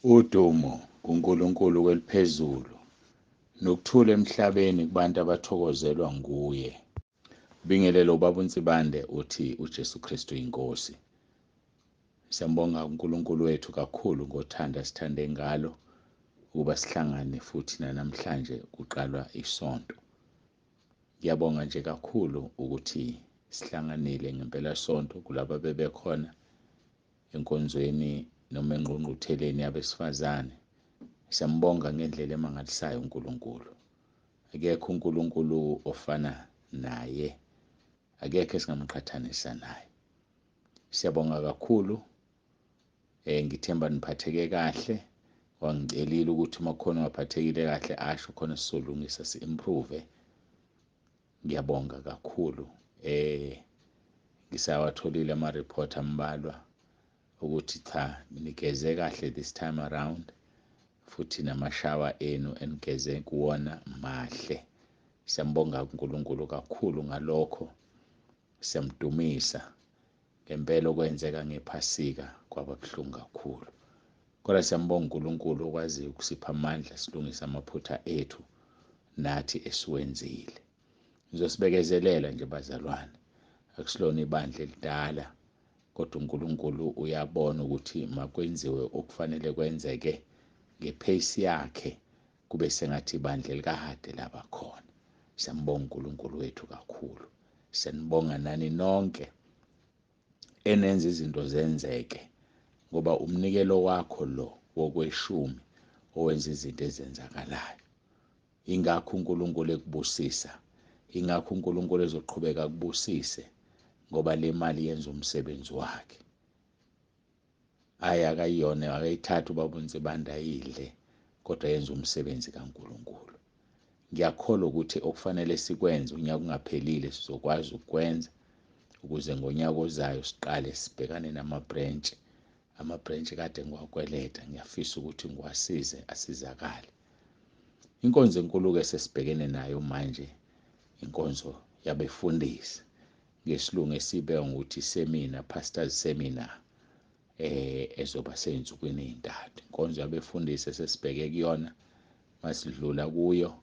Udumo kuNkulunkulu kweliphezulu nokuthula emhlabeni kubantu abathokozelwa nguye. Bingelelo Baba uNsibande uthi uJesu Kristu inkosi. Siyambonga uNkulunkulu wethu kakhulu ngothanda sithande ngalo ukuba sihlangane futhi namhlanje kuqalwa isonto. Ngiyabonga nje kakhulu ukuthi sihlanganile ngempela sonto kulabo bebekhona enkonzweni noma engqungqutheleni yabesifazane. Siyambonga ngendlela emangalisayo uNkulunkulu. Akekho uNkulunkulu ofana naye. Akekho esingamqhathanisa naye. Siyabonga kakhulu. Ngithemba niphatheke kahle. Wangicelile ukuthi makhona ungaphathekile kahle asho khona sizolungisa si-improve. Ngiyabonga kakhulu. Ngisawatholile ama-report ambalwa ukuthi cha nigeze kahle this time around futhi namashawa enu enigeze kuwona mahle. Siyambonga uNkulunkulu kakhulu ngalokho. Siyamdumisa. Ngempela okwenzeka ngephasika kwababuhlungu kakhulu. Kodwa siyambonga uNkulunkulu okwaziyo ukusipha amandla silungise amaphutha ethu nathi esiwenzile. Ngizosibekezelela nje bazalwane. Akusilona ibandla elidala kodwa uNkulunkulu uyabona ukuthi makwenziwe okufanele kwenzeke ngepace yakhe kube sengathi ibandla elikahade laba khona. Siyambonga uNkulunkulu wethu kakhulu. Siyanibonga nani nonke enenza izinto zenzeke ngoba umnikelo wakho lo wokweshumi owenza izinto ezenzakalayo. Ingakho uNkulunkulu ekubusisa. Ingakho uNkulunkulu ezoqhubeka kubusise ngoba le mali yenza umsebenzi wakhe. Akayiyona akayithatha Ubaba uNsibande ayidle kodwa yenza umsebenzi kaNkulunkulu. Ngiyakholwa ukuthi okufanele sikwenze unyaka ungaphelile sizokwazi ukwenza ukuze ngonyaka ozayo siqale sibhekane nama-branch. Ama-branch kade ngiwakweleta ngiyafisa ukuthi ngiwasize asizakale. Inkonzo enkulu-ke sesibhekene nayo manje inkonzo yabefundisi. NgesiLungu esibeka ngokuthi seminar, pastors seminar ezoba seyinsukwini ezintathu. Inkonzo yabefundisi sesibheke kuyona masidlula kuyo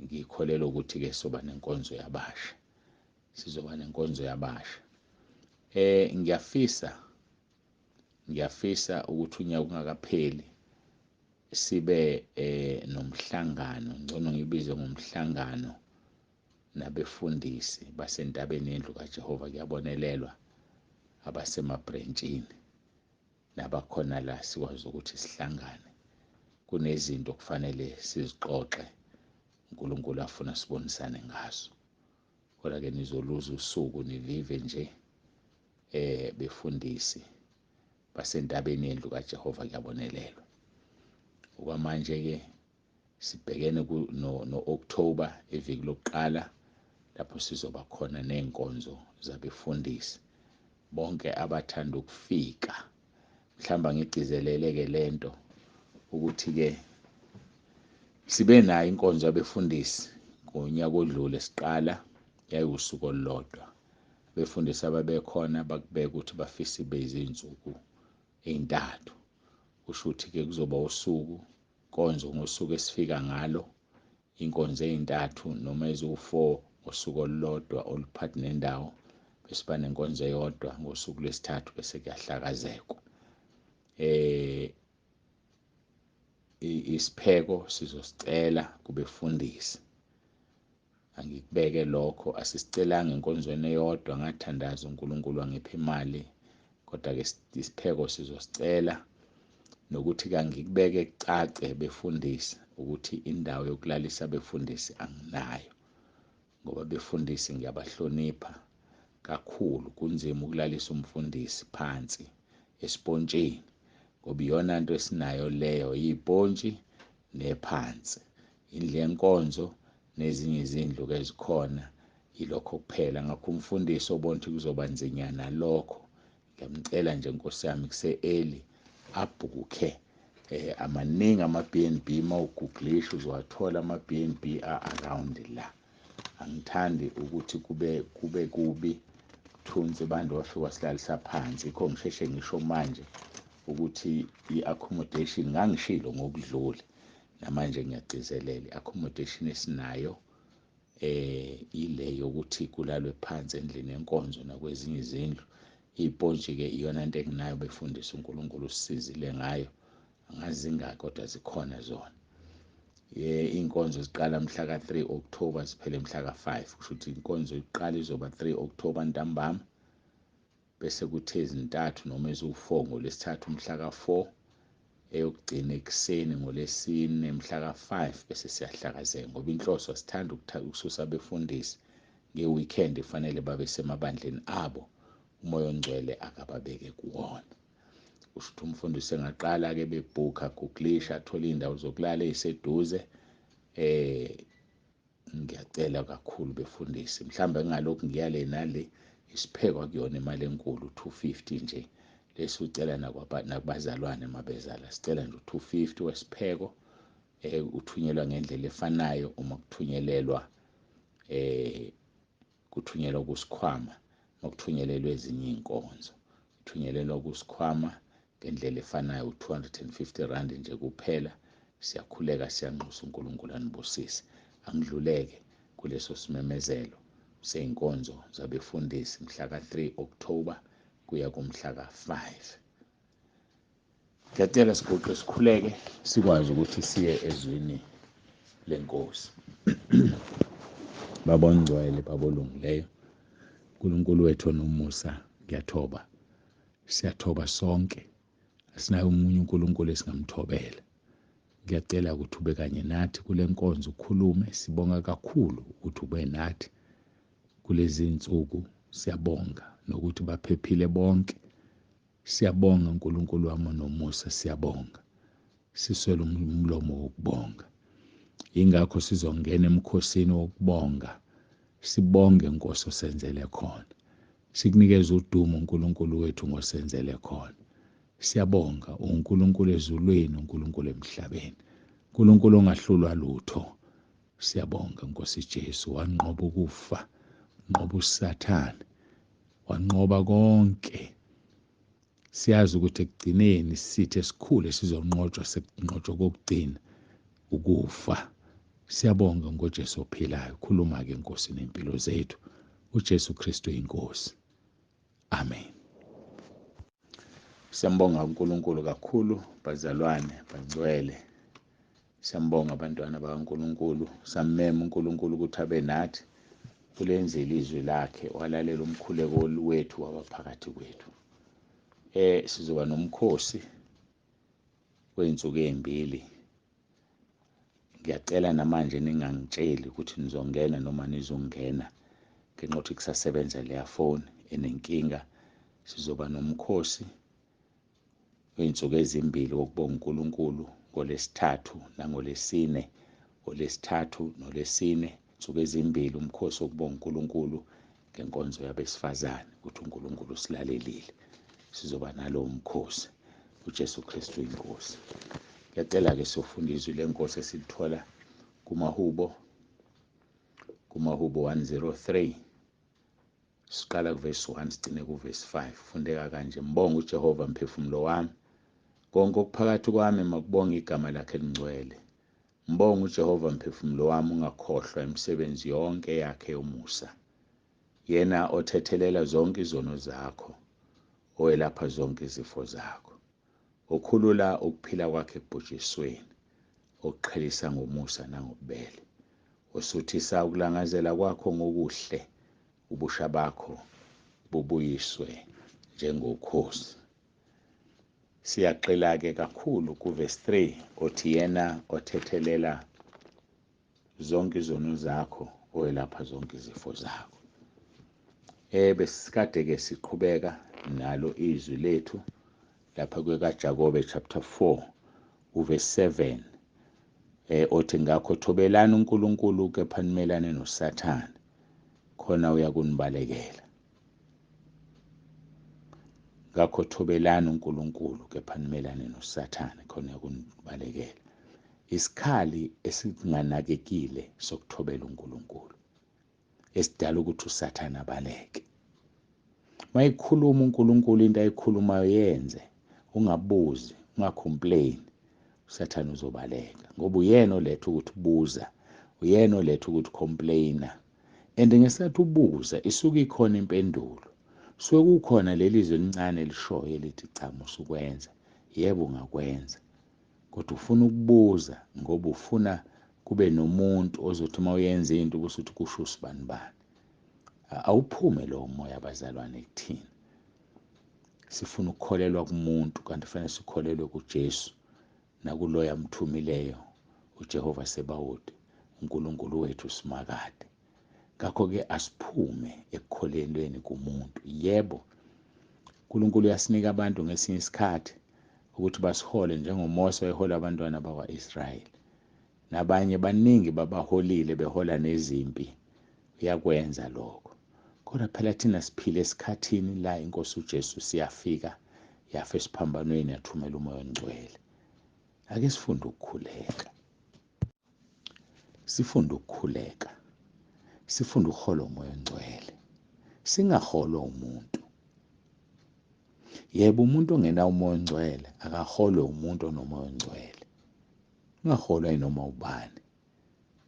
ngikholelwa ukuthi-ke soba nenkonzo yabasha. Sizoba nenkonzo yabasha. Ngiyafisa ukuthi unyaka ungakapheli sibe nomhlangano, ngcono ngibize ngomhlangano nabefundisi basentabeni yendlu kaJehova kuyabonelelwa abasemabhrentshini nabakhona la sikwazi ukuthi sihlangane. Kunezinto kufanele sizixoxe uNkulunkulu afuna sibonisane ngazo. Kodwa-ke nizoluza usuku nilive nje befundisi basentabeni yendlu kaJehova kuyabonelelwa. Okwamanje-ke sibhekene no-October iviki lokuqala lapho sizoba khona nenkonzo zabefundisi. Bonke abathanda ukufika mhlamba ngigcizelele-ke lento ukuthi-ke sibe nayo inkonzo yabefundisi ngonyaka odlule siqala yayiwusuku olulodwa. Abefundisi ababekhona bakubeka ukuthi bafisa ibe izinsuku ezintathu. Kusho ukuthi-ke kuzoba usuku inkonzo ngosuku esifika ngalo, inkonzo ezintathu noma eziwu-4 ngosuku olulodwa oluphathi nendawo, bese siba nenkonzo eyodwa ngosuku lwesithathu bese kuyahlakazekwa. Isipheko sizosicela kubefundisi. Angikubeke lokho, asisicelanga enkonzweni eyodwa ngathandaza uNkulunkulu wangipha imali, kodwa-ke isipheko sizosicela nokuthi angikubeke kucace befundisi ukuthi indawo yokulalisa befundisi anginayo ngoba befundisi ngiyabahlonipha kakhulu. Kunzima ukulalisa umfundisi phansi esipontsheni ngoba iyona nto esinayo leyo, yipontshi nephansi. Indlu yenkonzo nezinye izindlu-ke ezikhona yilokho kuphela. Ngakho umfundisi obona ukuthi kuzoba nzinyana lokho, ngiyamcela nje Nkosi yami kuse-early abhukhe. Amaningi ama-B&B mawuguglisha uzowathola ama-B&B around la. Angithandi ukuthi kube kubi thunzi abantu bafika wasilalisa phansi. Yikho ngisheshe ngisho manje ukuthi i-accommodation ngangishilo ngokudlule namanje ngiyagcizelela i-accommodation esinayo ile yokuthi kulalwe phansi endlini yenkonzo nakwezinye izindlu. Ipontshi-ke iyona nto enginayo befundisa uNkulunkulu usizile ngayo, angazi zingaki kodwa zikhona zona. Iy'nkonzo ziqala mhla ka-3 October ziphele mhla ka-5, kusho ukuthi inkonzo iqala izoba 3 October ntambama, bese kuthe ezintathu noma eziwu-4 ngolwesithathu mhla ka-4, eyokugcina ekuseni ngolwesine mhla ka-5, bese siyahlakazeka ngoba inhloso asithanda ukususa abefundisi nge-weekend fanele babe semabandleni abo, umoya ongcwele akababeke kuwona. Kusho ukuthi umfundisi engaqala-ke bebhukha aguglisha athole iy'ndawo zokulala ey'seduze. Ngiyacela kakhulu befundisi, mhlawumbe ngalokhu ngiyale nale isiphekwa kuyona imali enkulu 250 nje, lesi ucela nakubazalwane mabezala, sicela nje 250 wesipheko. Uthunyelwa ngendlela efanayo uma kuthunyelelwa kusikhwama, makuthunyelelwa ezinye iy'nkonzo kuthunyelelwa kusikhwama ngendlela efanayo, u-250 nje kuphela. Siyakhuleka, siyanxusa, uNkulunkulu anibusise. Angidluleke kuleso simemezelo sey'nkonzo zabefundisi mhla ka-3 October kuya kumhla ka-5. Ngiyacela sigoqe sikhuleke sikwazi ukuthi siye ezwini lenkosi. Baba ongcwele, Baba olungileyo, uNkulunkulu wethu onomusa, ngiyathoba, siyathoba sonke, asinayo omunye uNkulunkulu esingamthobela. Ngiyacela ukuthi ube kanye nathi kule nkonzo, ukhulume. Sibonga kakhulu ukuthi ube nathi kulezi iy'nsuku. Siyabonga nokuthi baphephile bonke. Siyabonga uNkulunkulu wami onomusa, siyabonga. Siswele umlomo wokubonga. Yingakho sizongena emkhosini wokubonga. Sibonge Nkosi osenzele khona. Sikunikeza udumo uNkulunkulu wethu ngosenzele khona. Siyabonga uNkulunkulu ezulwini, uNkulunkulu emhlabeni, uNkulunkulu ongahlulwa lutho. Siyabonga Nkosi Jesu, wanqoba ukufa, wanqoba uSathane, wanqoba konke. Siyazi ukuthi ekugcineni sithi esikhulu sizonqotshwa, sekunqotshwa kokugcina ukufa. Siyabonga ngoJesu ophilayo. Khuluma-ke Nkosi nempilo zethu, uJesu Kristu inkosi. Amen. Siyambonga uNkulunkulu kakhulu, bazalwane bangcwele. Siyambonga abantwana bakaNkulunkulu. Samema uNkulunkulu ukuthi abe nathi kulenzile izwi lakhe, walalela umkhuleko wethu wabaphakathi kwethu. Sizoba nomkhosi wey'nsuku ey'mbili. Ngiyacela namanje ningangitsheli ukuthi nizongena noma nizongena ngenxa yokuthi kusasebenza leya phone enenkinga. Sizoba nomkhosi wey'nsuku ezimbili wokubonga uNkulunkulu, ngolesithathu nangolesine. Olesithathu nolesine, insuku ezimbili, umkhosi wokubonga uNkulunkulu ngenkonzo yabesifazane ukuthi uNkulunkulu usilalelile. Sizoba nalowo mkhosi, uJesu Kristu inkosi. Ngiyacela-ke siyofunda izwi lenkosi esilithola kumaHubo 103. Siqala kuvesi 1 sigcine kuvesi 5. Fundeka kanje: Mbonga uJehova mphefumulo wami, konke okuphakathi kwami makubonga igama lakhe elingcwele. Mbonga uJehova mphefumulo wami, ungakhohlwa imisebenzi yonke yakhe yomusa. Yena othethelela zonke izono zakho, owelapha zonke izifo zakho, okhulula ukuphila kwakhe ekubhujisweni, okuqhelisa ngomusa nangobubele, osuthisa ukulangazela kwakho ngokuhle, ubusha bakho bubuyiswe njengokhozi. Siyaqela-ke kakhulu kuvesi 3 othi yena othethelela zonke izono zakho, owelapha zonke izifo zakho. Besikade-ke siqhubeka nalo izwi lethu lapha kwekaJakobe chapter 4 uvesi 7, othi ngakho thobelani uNkulunkulu kepha nimelane noSathane, khona uyakunibalekela. Ngakho thobelani uNkulunkulu kepha nimelane noSathane, khona uyakunibalekela. Isikhali esinganakekile sokuthobela uNkulunkulu esidala ukuthi uSathane abaleke. Mayikhuluma uNkulunkulu into ayikhulumayo yenze, ungabuzi, ungacomplain, usathane uzobaleka ngoba uyena oletha ukuthi buza, uyena oletha ukuthi complaina. And ngesikhathi ubuza isuke ikhona impendulo, suke kukhona leli zwi elincane elishoyo elithi cha musukwenza, yebo ungakwenza, kodwa ufuna ukubuza ngoba ufuna kube nomuntu ozothi uma uyenza into ubusuthi kusho usibani bani. Awuphume lowo moya abazalwane kuthina. Sifuna ukukholelwa kumuntu kanti fanele sikholelwe kuJesu nakuloya amthumileyo, uJehova Sebawothi, uNkulunkulu wethu simakade. Ngakho-ke asiphume ekukholelweni kumuntu. Yebo, uNkulunkulu uyasinika abantu ngesinye isikhathi ukuthi basihole njengoMose wayehola abantwana bakwa-Israyeli. Nabanye baningi babaholile behola nezimpi, uyakwenza lokho. Kodwa phela thina siphile esikhathini la iNkosi uJesu siyafika yafa esiphambanweni yathumela umoya ongcwele. Ake sifunde ukukhuleka. Sifunde ukukhuleka. Sifunde ukuholwa umoya ongcwele. Singaholwa umuntu. Yebo, umuntu ongena umoya ongcwele akaholwe umuntu onomoya ongcwele. Ungaholwa inoma ubani.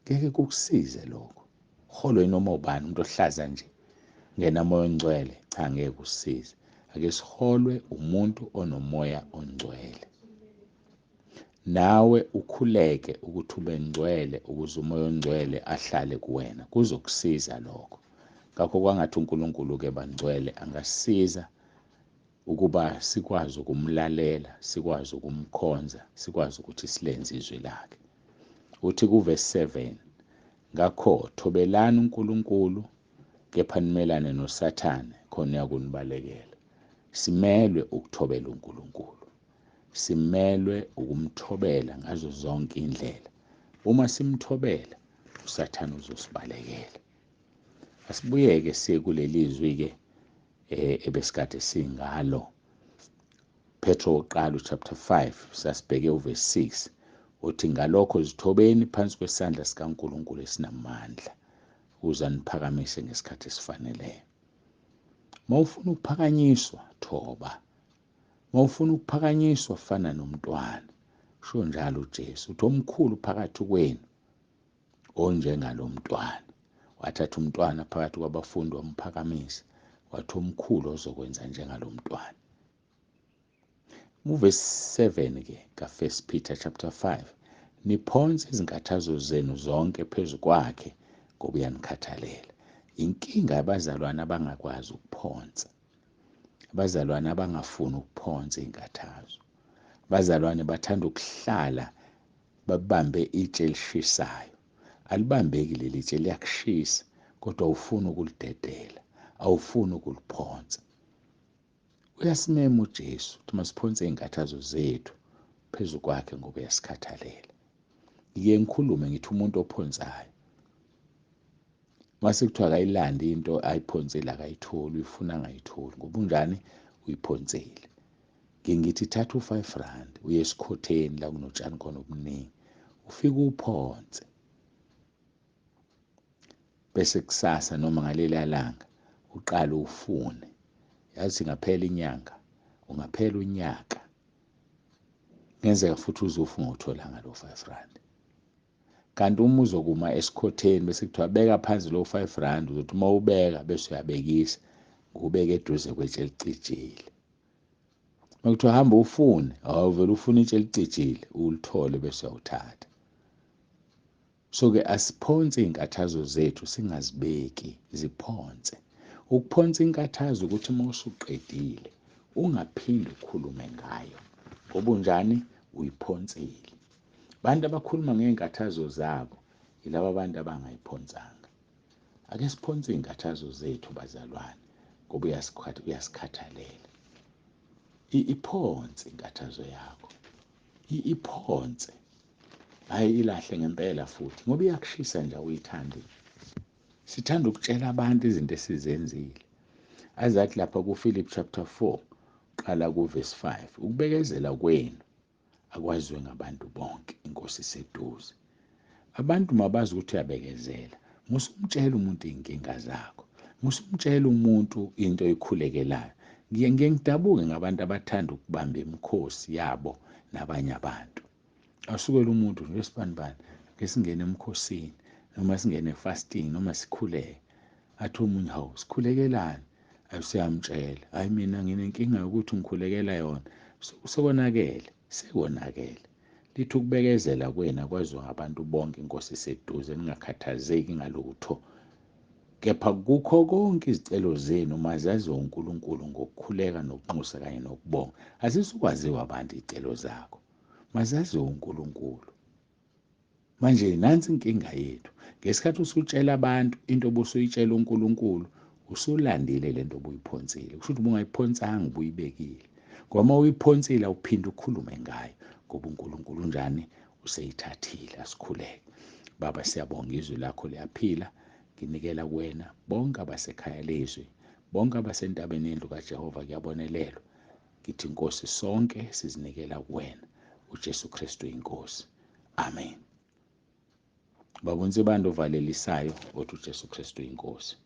Ngeke kukusize lokho. Uholwe inoma ubani, umuntu ohlaza nje ngena moya ongcwele, cha ngeke kusize. Ake siholwe umuntu onomoya ongcwele. Nawe ukhuleke ukuthi ube ngcwele ukuze umoya ongcwele ahlale kuwena. Kuzokusiza lokho. Ngakho kwangathi uNkulunkulu-ke bangcwele angasisiza ukuba sikwazi ukumlalela, sikwazi ukumkhonza, sikwazi ukuthi silenze izwi lakhe. Uthi kuvesi 7, ngakho thobelani uNkulunkulu kepha nimelane noSathane khona uyakunibalekela. Simelwe ukuthobela uNkulunkulu. Simelwe ukumthobela ngazo zonke indlela. Uma simthobela, uSathane uzosibalekela. Asibuyeke siye kuleli zwi-ke ebesikade singalo. Petro oqala chapter 5 sasibheke uvesi 6 uthi ngalokho zithobeni phansi kwesandla sikaNkulunkulu esinamandla ukuze aniphakamise ngesikhathi esifaneleyo. Mawufuna ukuphakanyiswa, thoba. Mawufuna ukuphakanyiswa fana nomntwana. Sho njalo uJesu uthi omkhulu phakathi kwenu onjengalo mntwana. Wathatha umntwana phakathi kwabafundi wamphakamisa, wathi omkhulu ozokwenza njengalo mntwana. Uvesi 7-ke ka1 Peter chapter 5, niphonse izinkathazo zenu zonke phezu kwakhe ngoba uyanikhathalela. Inkinga yabazalwane abangakwazi ukuphonsa. Abazalwane abangafuni ukuphonsa izinkathazo. Abazalwane bathanda ukuhlala babambe itshe elishisayo. Alibambeki leli itshe, liyakushisa, kodwa awufuni ukulidedela, awufuni ukuliphonsa. Uyasimema uJesu ukuthi masiphonse izinkathazo zethu phezu kwakhe ngoba uyasikhathalela. Ngike ngikhulume ngithi umuntu ophonsayo, mase kuthiwa akayilande into ayiphonsile akayitholi, uyifuna angayitholi ngoba unjani uyiphonsile. Ngithi thatha u5 rand uye esikhotheni la kunotshani khona obuningi, ufike uphonse. Bese kusasa noma ngaleli langa uqale ufune. Yazi ngaphela inyanga, ungaphela unyaka, ngenzeka futhi uzofa ungawutholanga lo 5 rand. Kanti uma uzokuma esikhotheni bese kuthiwa beka phansi lo 5 rand, uzothi uma ubeka bese uyabekisa, ngubeke eduze kwetshe elicijile. Makuthiwa hamba ufune, awuvela ufuna itshe elicijile, ulithole bese uyawuthatha. So-ke asiphonse izinkathazo zethu singazibeki, ziphonse. Ukuphonsa inkathazo ukuthi uma usuqedile ungaphindi ukhulume ngayo ngoba unjani uyiphonsile. Abantu abakhuluma ngey'nkathazo zabo yilabo abantu abangayiphonsanga. Ake siphonse izinkathazo zethu bazalwane ngoba uyasikhathalela. Iphonse inkathazo yakho. Iphonse. Hayi ilahle ngempela futhi ngoba iyakushisa nje awuyithandi. Sithanda ukutshela abantu izinto esizenzile. Azathi lapha kuFilip chapter 4 qala kuvesi 5, ukubekezela kwenu akwaziwe ngabantu bonke, inkosi iseduze. Abantu mabazi ukuthi uyabekezela, musumtshela umuntu izinkinga zakho, musumtshela umuntu into oyikhulekelayo. Ngike ngidabuke ngabantu abathanda ukubamba imikhosi yabo nabanye abantu. Asukele umuntu nje wesibanibani ake singene emkhosini noma singene fasting noma sikhuleke. Athi omunye, hawu sikhulekelani? Ayusiyamtshela, hayi mina nginenkinga yokuthi ngikhulekela yona. Sekonakele. Lithi ukubekezela kwena kwaziwa ngabantu bonke, Inkosi iseduze, ningakhathazeki ngalutho. Kepha kukho konke izicelo zenu mazaziwe uNkulunkulu ngokukhuleka nokunxusa kanye nokubonga. Azisukwaziwa abantu izicelo zakho, mazaziwe uNkulunkulu. Manje nansi inkinga yethu. Ngesikhathi usutshela abantu into obusuyitshela uNkulunkulu, usulandile lento obuyiphonsile. Kusho ukuthi ubungayiphonsanga ubuyibekile. Ngoba uma uyiphonsile awuphinde ukhulume ngayo ngoba uNkulunkulu unjani? Useyithathile. Asikhuleke. Baba, siyabonga izwi lakho liyaphila. Nginikela kuwena bonke abasekhaya lezwi, bonke abasentabeni yendlu kaJehova kuyabonelelwa. Ngithi Nkosi sonke sizinikela kuwena. uJesu Kristu inkosi. Amen. Babonise ibandla ovalelisayo othi uJesu Kristu inkosi.